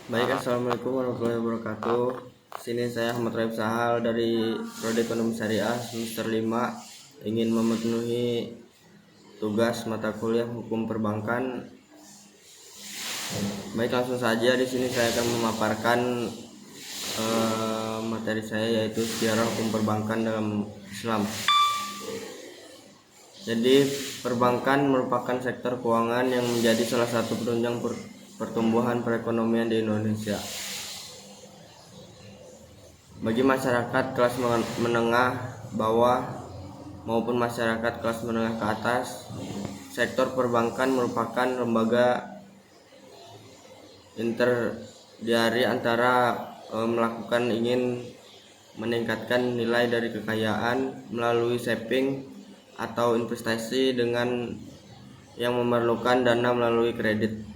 Baik, assalamualaikum warahmatullahi wabarakatuh. Sini saya Ahmad Raib Sahal dari Prodi Ekonomi Syariah semester 5 ingin memenuhi tugas mata kuliah Hukum Perbankan. Baik, langsung saja di sini saya akan memaparkan materi saya, yaitu sejarah hukum perbankan dalam Islam. Jadi, perbankan merupakan sektor keuangan yang menjadi salah satu penunjang pertumbuhan perekonomian di Indonesia. Bagi masyarakat kelas menengah bawah maupun masyarakat kelas menengah ke atas, sektor perbankan merupakan lembaga intermediari antara melakukan ingin meningkatkan nilai dari kekayaan melalui saving atau investasi dengan yang memerlukan dana melalui kredit.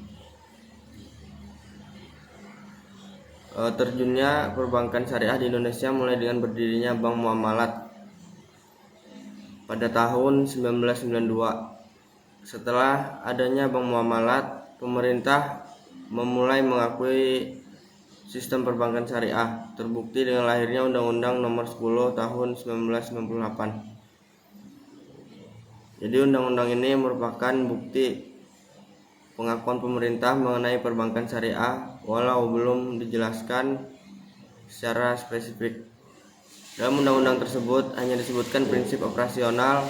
Terjunnya perbankan syariah di Indonesia mulai dengan berdirinya Bank Muamalat pada tahun 1992. Setelah adanya Bank Muamalat, pemerintah memulai mengakui sistem perbankan syariah, terbukti dengan lahirnya Undang-Undang Nomor 10 Tahun 1998. Jadi undang-undang ini merupakan bukti pengakuan pemerintah mengenai perbankan syariah, walau belum dijelaskan secara spesifik. Dalam undang-undang tersebut hanya disebutkan prinsip operasional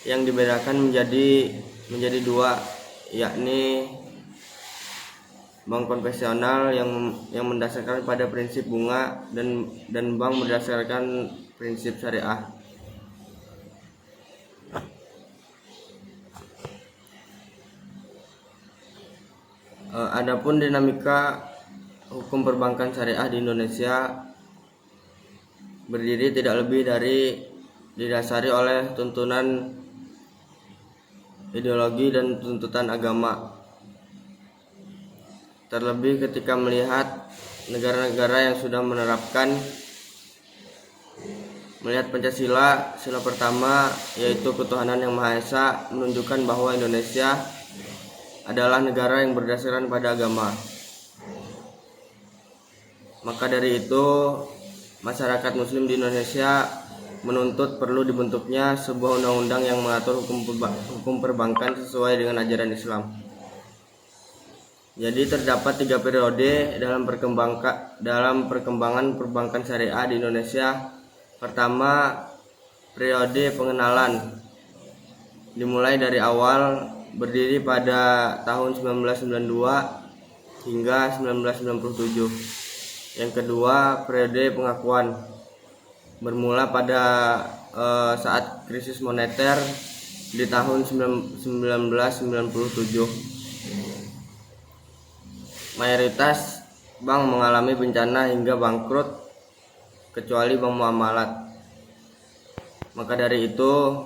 yang dibedakan menjadi dua, yakni bank konvensional yang mendasarkan pada prinsip bunga dan bank berdasarkan prinsip syariah. Adapun dinamika hukum perbankan syariah di Indonesia berdiri tidak lebih dari didasari oleh tuntunan ideologi dan tuntutan agama. Terlebih ketika melihat negara-negara yang sudah melihat Pancasila, sila pertama yaitu ketuhanan yang Maha Esa, menunjukkan bahwa Indonesia adalah negara yang berdasarkan pada agama. Maka dari itu, masyarakat muslim di Indonesia menuntut perlu dibentuknya sebuah undang-undang yang mengatur hukum perbankan sesuai dengan ajaran Islam. Jadi terdapat 3 periode dalam perkembangan perbankan syariah di Indonesia. Pertama, periode pengenalan, dimulai dari awal, berdiri pada tahun 1992 hingga 1997. Yang kedua, periode pengakuan, bermula pada saat krisis moneter di tahun 1997. Mayoritas bank mengalami bencana hingga bangkrut kecuali Bank Muamalat. Maka dari itu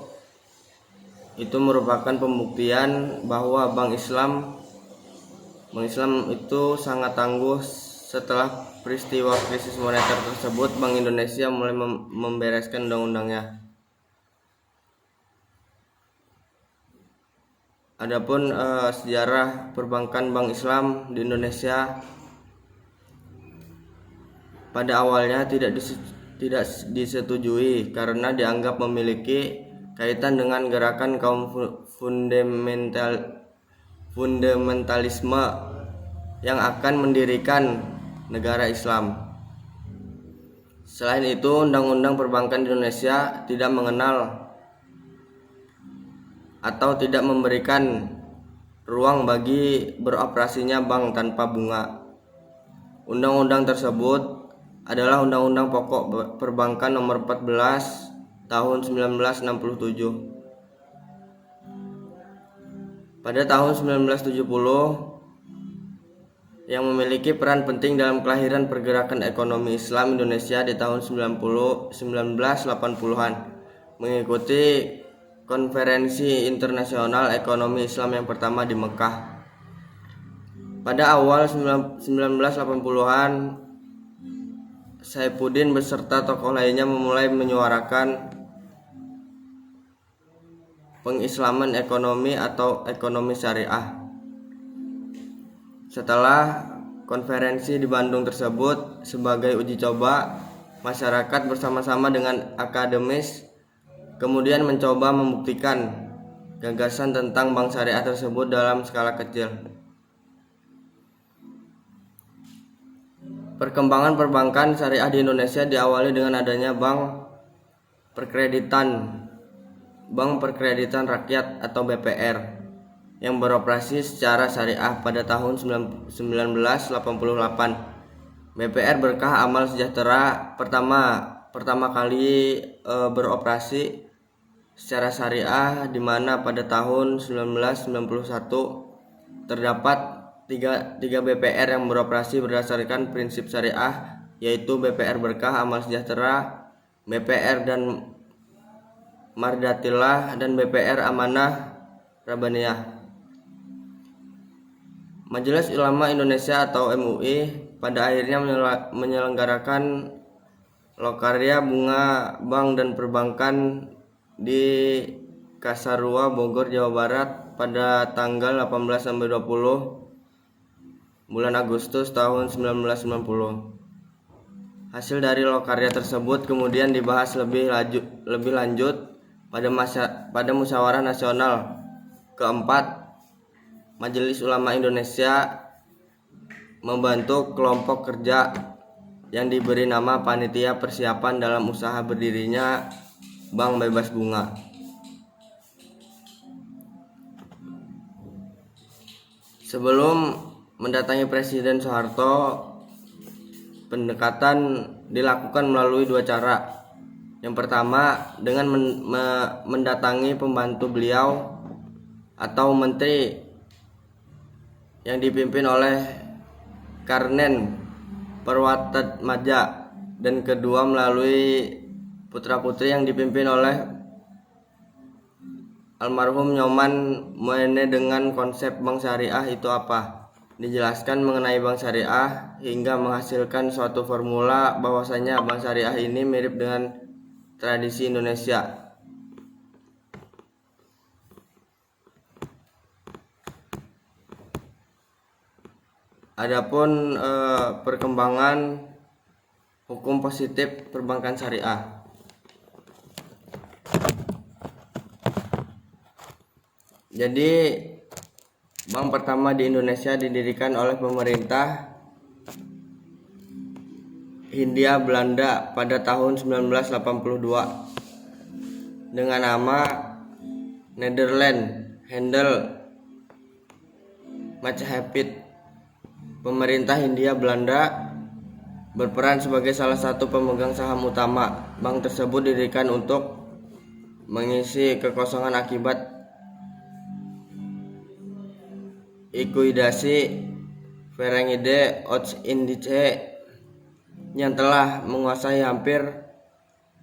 merupakan pembuktian bahwa Bank Islam itu sangat tangguh. Setelah peristiwa krisis moneter tersebut, Bank Indonesia mulai membereskan undang-undangnya. Adapun sejarah perbankan Bank Islam di Indonesia, pada awalnya tidak disetujui karena dianggap memiliki kaitan dengan gerakan kaum fundamentalisme yang akan mendirikan negara Islam. Selain itu, undang-undang perbankan di Indonesia tidak mengenal atau tidak memberikan ruang bagi beroperasinya bank tanpa bunga. Undang-undang tersebut adalah Undang-Undang Pokok Perbankan Nomor 14 Tahun 1960. Pada tahun 1970, yang memiliki peran penting dalam kelahiran pergerakan ekonomi Islam Indonesia di tahun 1980-an, mengikuti Konferensi Internasional Ekonomi Islam yang pertama di Mekah. Pada awal 1980-an, Saifuddin beserta tokoh lainnya memulai menyuarakan pengislaman ekonomi atau ekonomi syariah. Setelah konferensi di Bandung tersebut sebagai uji coba, masyarakat bersama-sama dengan akademis kemudian mencoba membuktikan gagasan tentang bank syariah tersebut dalam skala kecil. Perkembangan perbankan syariah di Indonesia diawali dengan adanya Bank Perkreditan Rakyat atau BPR yang beroperasi secara syariah pada tahun 1988. BPR Berkah Amal Sejahtera pertama kali beroperasi secara syariah, di mana pada tahun 1991 terdapat tiga BPR yang beroperasi berdasarkan prinsip syariah, yaitu BPR Berkah Amal Sejahtera, BPR dan Mardatillah, dan BPR Amanah Rabbaniyah. Majelis Ulama Indonesia atau MUI pada akhirnya menyelenggarakan Lokarya Bunga Bank dan Perbankan di Kasarua, Bogor, Jawa Barat pada tanggal 18-20 bulan Agustus tahun 1990. Hasil dari lokarya tersebut kemudian dibahas lebih lanjut pada Musyawarah Nasional keempat. Majelis Ulama Indonesia membentuk kelompok kerja yang diberi nama Panitia Persiapan dalam usaha berdirinya Bank Bebas Bunga. Sebelum mendatangi Presiden Soeharto, pendekatan dilakukan melalui dua cara. Yang pertama, dengan mendatangi pembantu beliau atau menteri yang dipimpin oleh Karnen Perwatatmadja, dan kedua melalui putra-putri yang dipimpin oleh almarhum Nyoman Moene. Dengan konsep bank syariah itu apa? Dijelaskan mengenai bank syariah hingga menghasilkan suatu formula bahwasanya bank syariah ini mirip dengan tradisi Indonesia. Adapun perkembangan hukum positif perbankan syariah. Jadi bank pertama di Indonesia didirikan oleh pemerintah Hindia Belanda pada tahun 1982 dengan nama Nederland Handel Maatschappiet. Pemerintah Hindia Belanda berperan sebagai salah satu pemegang saham utama. Bank tersebut didirikan untuk mengisi kekosongan akibat likuidasi Verenigde Oost-Indische yang telah menguasai hampir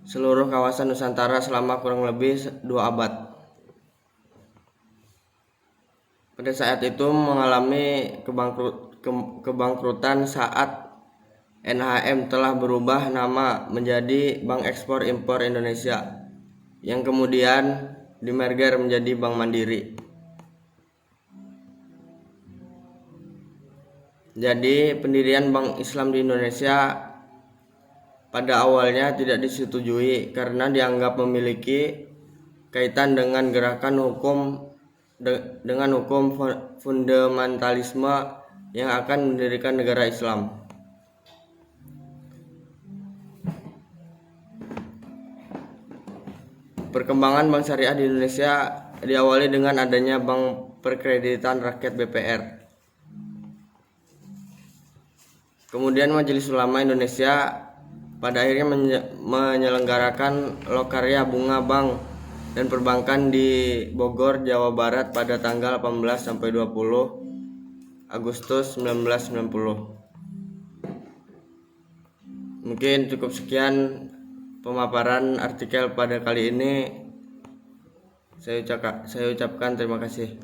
seluruh kawasan Nusantara selama kurang lebih 2 abad. Pada saat itu mengalami kebangkrutan saat NHM telah berubah nama menjadi Bank Ekspor Impor Indonesia, yang kemudian dimerger menjadi Bank Mandiri. Jadi pendirian Bank Islam di Indonesia pada awalnya tidak disetujui karena dianggap memiliki kaitan dengan gerakan hukum fundamentalisme yang akan mendirikan negara Islam. Perkembangan bank syariah di Indonesia diawali dengan adanya Bank Perkreditan Rakyat BPR. Kemudian Majelis Ulama Indonesia pada akhirnya menyelenggarakan Lokarya Bunga Bank dan Perbankan di Bogor, Jawa Barat pada tanggal 18-20 Agustus 1990. Mungkin cukup sekian pemaparan artikel pada kali ini. Saya ucapkan terima kasih.